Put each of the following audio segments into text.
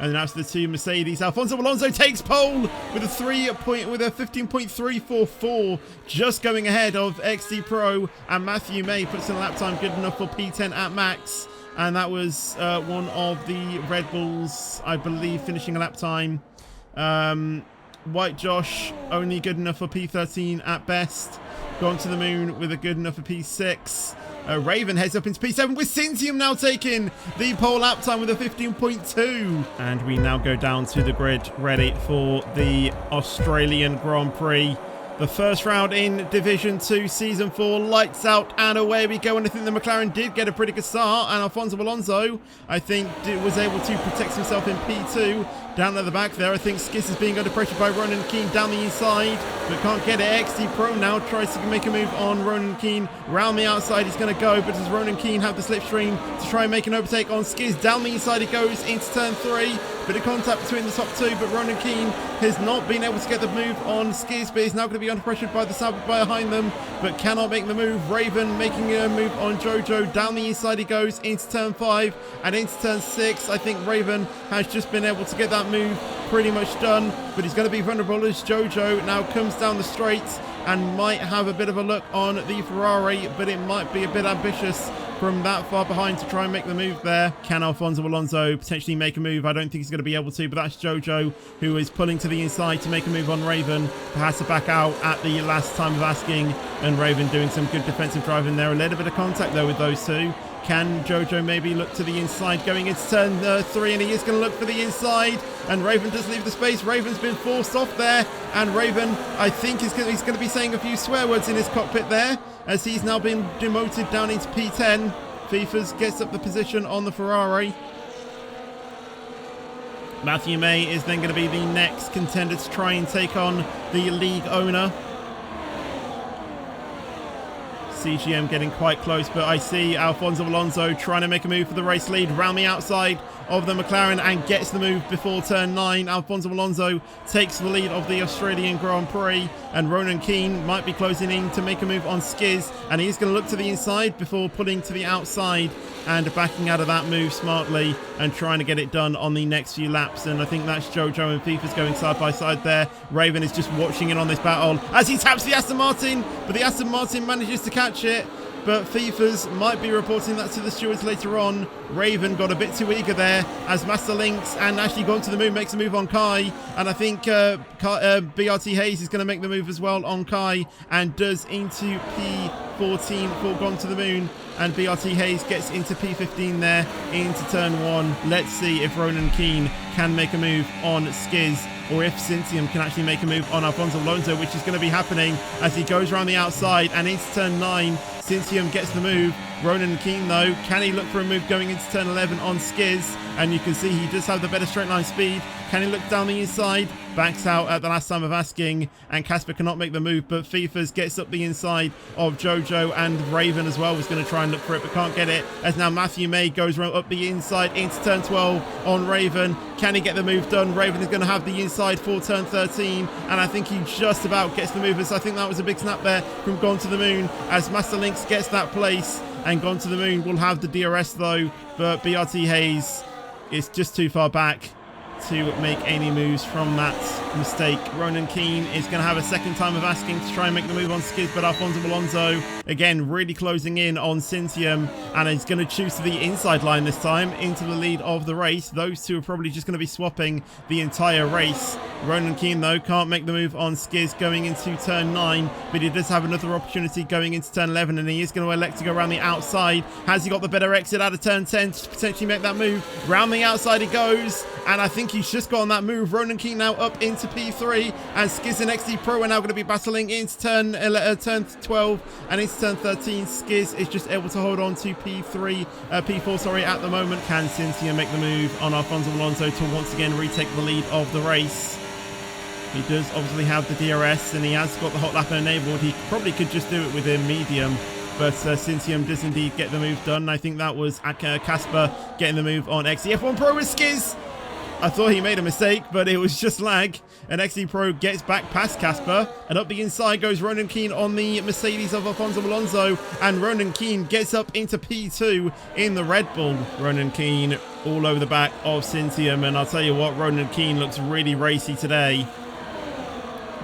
And then after the two Mercedes, Alfonso Alonso takes pole with a 15.344, just going ahead of XD Pro, and Matthew May puts in a lap time good enough for P10 at max. And that was one of the Red Bulls, I believe, finishing a lap time. White Josh, only good enough for P13 at best. Gone to the moon with a good enough for P6. Raven heads up into P7 with Cintium now taking the pole lap time with a 15.2. And we now go down to the grid ready for the Australian Grand Prix. The first round in Division 2, Season 4, lights out and away we go. And I think the McLaren did get a pretty good start. And Alfonso Alonso, I think, was able to protect himself in P2. Down at the back there, I think Skiss is being under pressure by Ronan Keane down the inside, but can't get it. XD Pro now tries to make a move on Ronan Keane. Round the outside he's going to go, but does Ronan Keane have the slipstream to try and make an overtake on Skiss? Down the inside he goes into turn 3. Bit of contact between the top two, but Ronan Keane has not been able to get the move on Skiss, but he's now going to be under pressure by the Sauber behind them, but cannot make the move. Raven making a move on Jojo. Down the inside he goes into turn 5 and into turn 6. I think Raven has just been able to get that move pretty much done, but he's going to be vulnerable as Jojo now comes down the straight and might have a bit of a look on the Ferrari, but it might be a bit ambitious from that far behind to try and make the move there. Can Alfonso Alonso potentially make a move? I don't think he's going to be able to, but that's Jojo who is pulling to the inside to make a move on Raven, who has to back out at the last time of asking, and Raven doing some good defensive driving there. A little bit of contact though with those two. Can Jojo maybe look to the inside going into turn 3, and he is going to look for the inside, and Raven does leave the space. Raven's been forced off there, and Raven, I think, he's going to be saying a few swear words in his cockpit there, as he's now been demoted down into P10. Fifas gets up the position on the Ferrari. Matthew May is then going to be the next contender to try and take on the league owner. CGM getting quite close, but I see Alfonso Alonso trying to make a move for the race lead round the outside of the McLaren and gets the move before turn 9. Alfonso Alonso takes the lead of the Australian Grand Prix, and Ronan Keane might be closing in to make a move on Skiz, and he's going to look to the inside before pulling to the outside and backing out of that move smartly and trying to get it done on the next few laps. And I think that's Jojo and Fifas going side by side there. Raven is just watching in on this battle as he taps the Aston Martin, but the Aston Martin manages to catch it. But Fifas might be reporting that to the stewards later on. Raven got a bit too eager there as Master Lynx and actually gone to the moon makes a move on Kai, and I think BRT Hayes is going to make the move as well on Kai and does into P14 for gone to the moon, and BRT Hayes gets into P15 there into turn 1. Let's see if Ronan Keane can make a move on Skiz, or if Cintium can actually make a move on Alfonso Alonso, which is going to be happening as he goes around the outside and into turn 9. Cintium gets the move. Ronan Keane, though, can he look for a move going into turn 11 on Skiz? And you can see he does have the better straight line speed. Can he look down the inside? Backs out at the last time of asking, and Casper cannot make the move, but Fifas gets up the inside of Jojo, and Raven as well was going to try and look for it, but can't get it, as now Matthew May goes up the inside into turn 12 on Raven. Can he get the move done? Raven is going to have the inside for turn 13, and I think he just about gets the move, so I think that was a big snap there from Gone to the Moon, as Master Lynx gets that place, and Gone to the Moon will have the DRS though, but BRT Hayes is just too far back to make any moves from that mistake. Ronan Keane is going to have a second time of asking to try and make the move on Skiz, but Alfonso Alonso again really closing in on Cintium, and he's going to choose to the inside line this time into the lead of the race. Those two are probably just going to be swapping the entire race. Ronan Keane though can't make the move on Skiz going into turn 9, but he does have another opportunity going into turn 11, and he is going to elect to go around the outside. Has he got the better exit out of turn 10 to potentially make that move? Round the outside he goes, and I think he's just got on that move. Ronan Keane now up into P3, and Skiz and XD Pro are now going to be battling into turn 12 and into turn 13. Skiz is just able to hold on to P4 sorry, at the moment. Can Cintium make the move on Alfonso Alonso to once again retake the lead of the race? He does obviously have the DRS, and he has got the hot lap enabled. He probably could just do it with a medium, but Cintium does indeed get the move done. I think that was Casper getting the move on XD F1 Pro with Skiz. I thought he made a mistake, but it was just lag. and XD Pro gets back past Casper, and up the inside goes Ronan Keane on the Mercedes of Alfonso Alonso, and Ronan Keane gets up into P2 in the Red Bull. Ronan Keane all over the back of Cyntium, and I'll tell you what, Ronan Keane looks really racy today.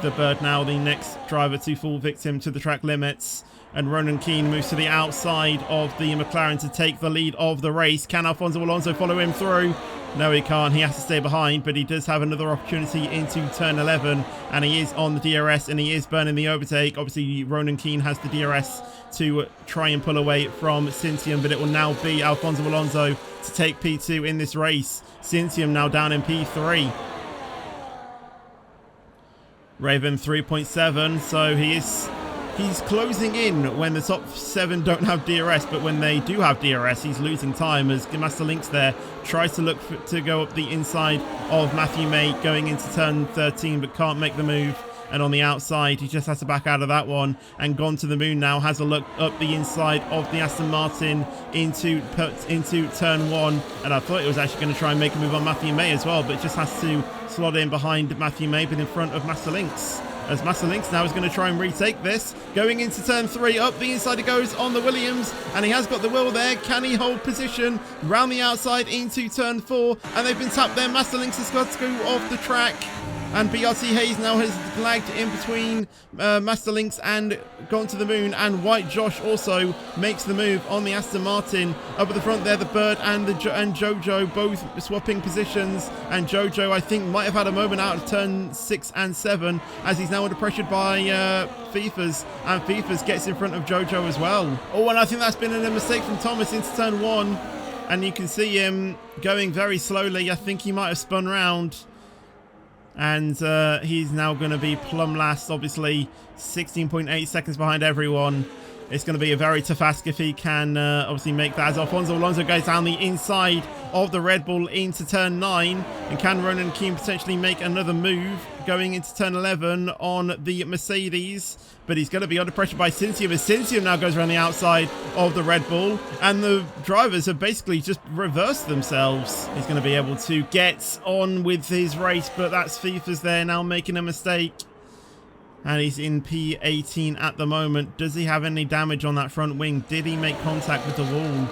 The Bird now the next driver to fall victim to the track limits, and Ronan Keane moves to the outside of the McLaren to take the lead of the race. Can Alfonso Alonso follow him through? No, he can't. He has to stay behind, but he does have another opportunity into turn 11, and he is on the DRS, and he is burning the overtake. Obviously, Ronan Keane has the DRS to try and pull away from Cyntium, but it will now be Alfonso Alonso to take P2 in this race. Cyntium now down in P3. Raven 3.7, so he's closing in when the top 7 don't have DRS, but when they do have DRS, he's losing time as Master Lynx there tries to look to go up the inside of Matthew May going into turn 13, but can't make the move. And on the outside, he just has to back out of that one, and Gone to the Moon now has a look up the inside of the Aston Martin into turn 1. And I thought it was actually going to try and make a move on Matthew May as well, but just has to slot in behind Matthew May, but in front of Master Lynx. As Master Lynx now is going to try and retake this. Going into turn 3, up the inside he goes on the Williams, and he has got the wheel there. Can he hold position? Round the outside into turn 4, and they've been tapped there. Master Lynx has got to go off the track. And BRT Hayes now has lagged in between Master Lynx and Gone to the Moon. And White Josh also makes the move on the Aston Martin. Up at the front there, the Bird and Jojo both swapping positions. And Jojo, I think, might have had a moment out of turn 6 and 7 as he's now under pressure by Fifas. And Fifas gets in front of Jojo as well. Oh, and I think that's been a mistake from Thomas into turn 1. And you can see him going very slowly. I think he might have spun round. And he's now going to be plumb last, obviously 16.8 seconds behind everyone. It's going to be a very tough ask if he can obviously make that, as Alfonso Alonso goes down the inside of the Red Bull into turn 9. And can Ronan Keane potentially make another move going into turn 11 on the Mercedes? But he's going to be under pressure by Cyntium, as Cyntium now goes around the outside of the Red Bull. And the drivers have basically just reversed themselves. He's going to be able to get on with his race, but that's Fifas there now making a mistake. And he's in P18 at the moment. Does he have any damage on that front wing? Did he make contact with the wall?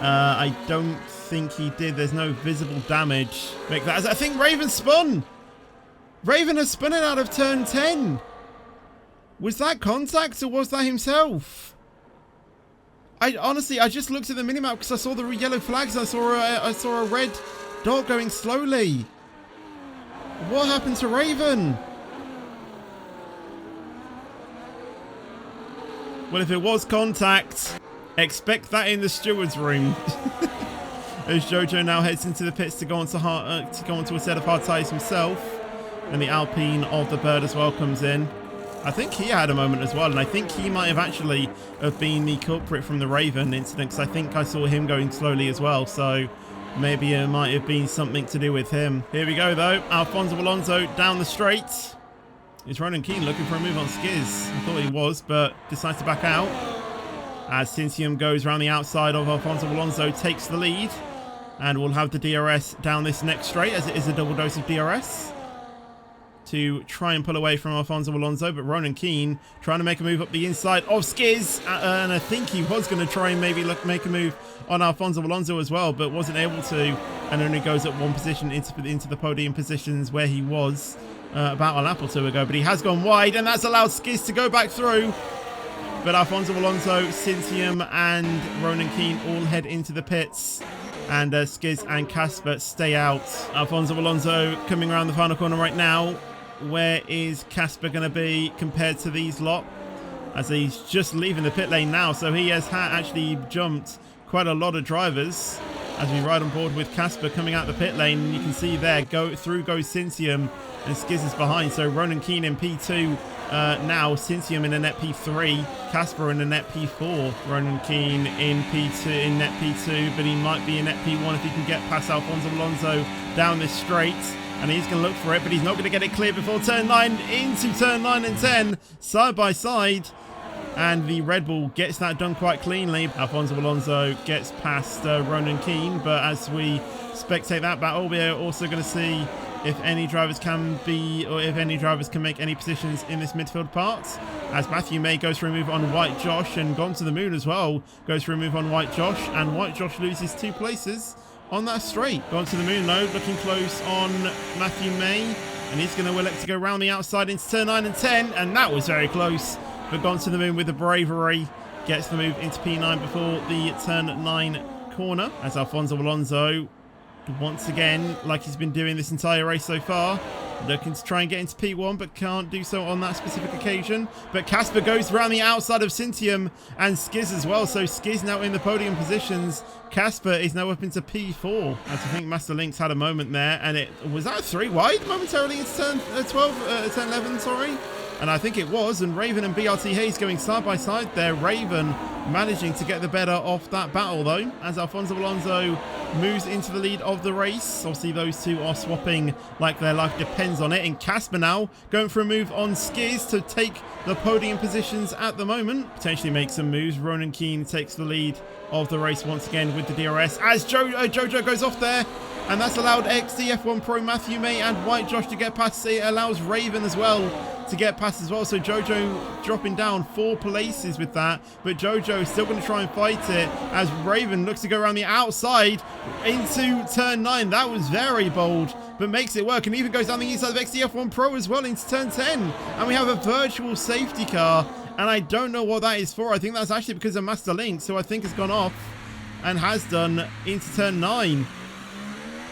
I don't think he did. There's no visible damage. Make that. I think Raven spun. Raven has spun it out of turn 10. Was that contact or was that himself? I just looked at the minimap because I saw the yellow flags. I saw a red dot going slowly. What happened to Raven? Well, if it was contact, expect that in the steward's room. As Jojo now heads into the pits to go onto a set of hard tyres himself, and the Alpine of the Bird as well comes in. I think he had a moment as well, and I think he might have actually been the culprit from the Raven incident, because I think I saw him going slowly as well, so maybe it might have been something to do with him. Here we go though, Alfonso Alonso down the straight. Is Ronan Keane looking for a move on Skiz? I thought he was, but decides to back out. As Cyntium goes around the outside of Alfonso Alonso, takes the lead, and we'll have the DRS down this next straight, as it is a double dose of DRS, to try and pull away from Alfonso Alonso. But Ronan Keane trying to make a move up the inside of Skiz, and I think he was going to try and maybe make a move on Alfonso Alonso as well, but wasn't able to, and only goes up one position into the podium positions where he was about a lap or two ago. But he has gone wide, and that's allowed Skiz to go back through. But Alfonso Alonso, Cyntium and Ronan Keane all head into the pits, and Skiz and Casper stay out. Alfonso Alonso coming around the final corner right now. Where is Casper going to be compared to these lot? As he's just leaving the pit lane now, so he has actually jumped quite a lot of drivers as we ride on board with Casper coming out the pit lane. And you can see there, goes Cyntium, and Skiz is behind. So Ronan Keane in P2 now, Cyntium in a net P3, Casper in a net P4. Ronan Keane in net P2, but he might be in net P1 if he can get past Alfonso Alonso down this straight. And he's going to look for it, but he's not going to get it clear before turn 9, into turn 9 and 10, side by side. And the Red Bull gets that done quite cleanly. Alfonso Alonso gets past Ronan Keane, but as we spectate that battle. We're also going to see if any drivers can make any positions in this midfield part, as Matthew May goes for a move on White Josh, and Gone to the Moon as well goes for a move on White Josh, and White Josh loses 2 places on that straight. Gone to the Moon though, looking close on Matthew May, and he's going to elect to go round the outside into turn 9 and 10, and that was very close, but Gone to the Moon with the bravery gets the move into P9 before the turn 9 corner, as Alfonso Alonso, once again, like he's been doing this entire race so far, looking to try and get into P1, but can't do so on that specific occasion. But Casper goes around the outside of Cintium, and Skiz as well. So Skiz now in the podium positions. Casper is now up into P4. As I think Master Lynx had a moment there, and it was that a 3 wide momentarily into turn turn 11, sorry. And I think it was, and Raven and BRT Hayes going side by side there. Raven managing to get the better of that battle though, as Alfonso Alonso moves into the lead of the race. Obviously those two are swapping like their life depends on it, and Casper now going for a move on Skiz to take the podium positions at the moment. Potentially make some moves. Ronan Keane takes the lead of the race once again with the DRS, as Jojo goes off there, and that's allowed XDF1 Pro Matthew May and White Josh to get past. It allows Raven as well to get past as well, so Jojo dropping down 4 places with that, but Jojo is still going to try and fight it as Raven looks to go around the outside into turn 9. That was very bold, but makes it work, and even goes down the inside of XDF1 Pro as well into turn 10, and we have a virtual safety car, and I don't know what that is for. I think that's actually because of Master Lynx, who I think has gone off and has done into turn 9.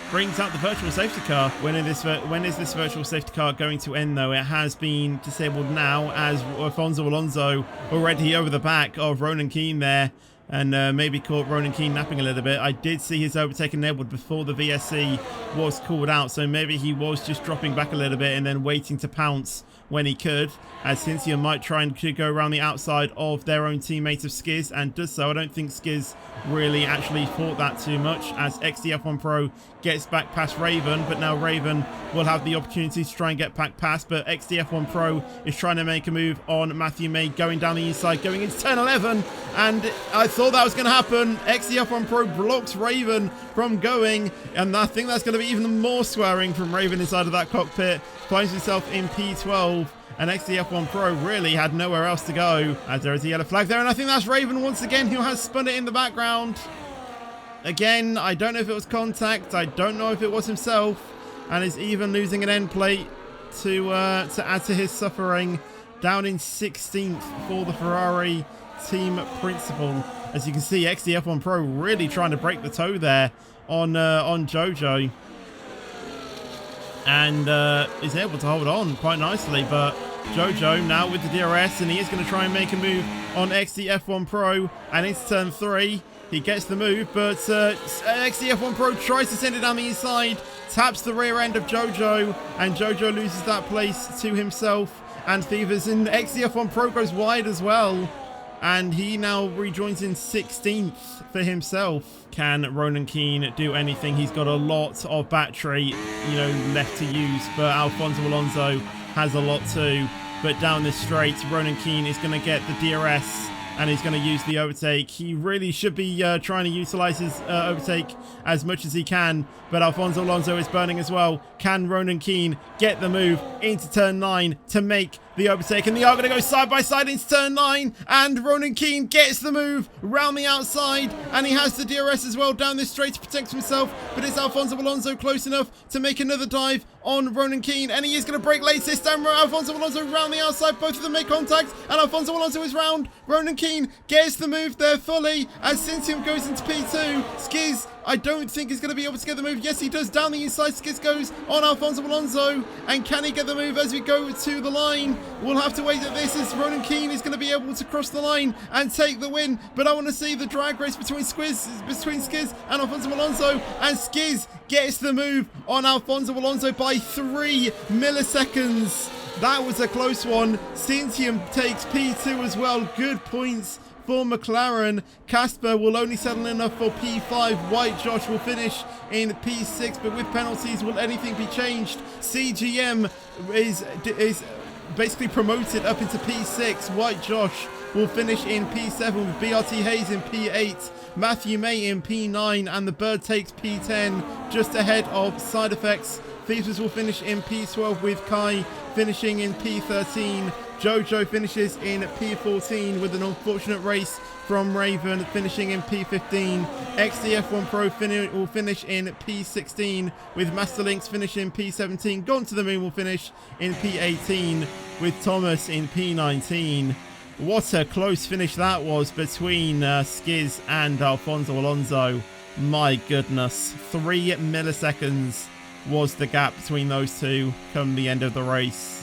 Brings out the virtual safety car. When is this virtual safety car going to end though? It has been disabled now, as Alfonso Alonso already over the back of Ronan Keane there, and maybe caught Ronan Keane napping a little bit. I did see his overtake enabled before the VSC was called out, so maybe he was just dropping back a little bit and then waiting to pounce when he could, as Cintia might try and go around the outside of their own teammate of Skiz, and does so. I don't think Skiz really actually fought that too much, as XDF1 Pro gets back past Raven, but now Raven will have the opportunity to try and get back past, but XDF1 Pro is trying to make a move on Matthew May, going down the inside, going into turn 11, and I thought that was going to happen. XDF1 Pro blocks Raven from going, and I think that's going to be even more swearing from Raven inside of that cockpit. Finds himself in P12, and XDF1 Pro really had nowhere else to go, as there is a yellow flag there, and I think that's Raven once again who has spun it in the background. Again, I don't know if it was contact, I don't know if it was himself, and is even losing an end plate to add to his suffering, down in 16th for the Ferrari team principal. As you can see, XDF1 Pro really trying to break the toe there on Jojo, and is able to hold on quite nicely, but Jojo now with the DRS, and he is going to try and make a move on XDF1 Pro, and into turn 3 he gets the move, but XDF1 Pro tries to send it down the inside, taps the rear end of Jojo, and Jojo loses that place to himself and Thievers, and XDF1 Pro goes wide as well, and he now rejoins in 16th for himself. Can Ronan Keane do anything? He's got a lot of battery, left to use, but Alfonso Alonso has a lot too. But down this straight, Ronan Keane is going to get the DRS, and he's going to use the overtake. He really should be trying to utilize his overtake as much as he can, but Alfonso Alonso is burning as well. Can Ronan Keane get the move into turn 9 to make the overtake? And they are going to go side by side into turn 9, and Ronan Keane gets the move round the outside, and he has the DRS as well down this straight to protect himself, but it's Alfonso Alonso close enough to make another dive on Ronan Keane, and he is going to break late this time. Alfonso Alonso round the outside, both of them make contact, and Alfonso Alonso is round. Ronan Keane gets the move there fully, as Cintium goes into P2. Skiz, I don't think he's going to be able to get the move. Yes, he does. Down the inside, Skiz goes on Alfonso Alonso, and can he get the move as we go to the line? We'll have to wait at this, as Ronan Keane is going to be able to cross the line and take the win, but I want to see the drag race between Skiz and Alfonso Alonso, and Skiz gets the move on Alfonso Alonso by 3 milliseconds. That was a close one. Cintium takes P2 as well. Good points for McLaren. Casper will only settle enough for P5. White Josh will finish in P6, but with penalties, will anything be changed? CGM is basically promoted up into P6. White Josh will finish in P7 with BRT Hayes in P8. Matthew May in P9, and the Bird takes P10 just ahead of Side Effects. Thieves will finish in P12 with Kai finishing in P13. Jojo finishes in P14 with an unfortunate race from Raven finishing in P15. XDF1 Pro will finish in P16 with Master Links finishing in P17. Gone to the Moon will finish in P18 with Thomas in P19. What a close finish that was between Skiz and Alfonso Alonso. My goodness, 3 milliseconds was the gap between those two come the end of the race.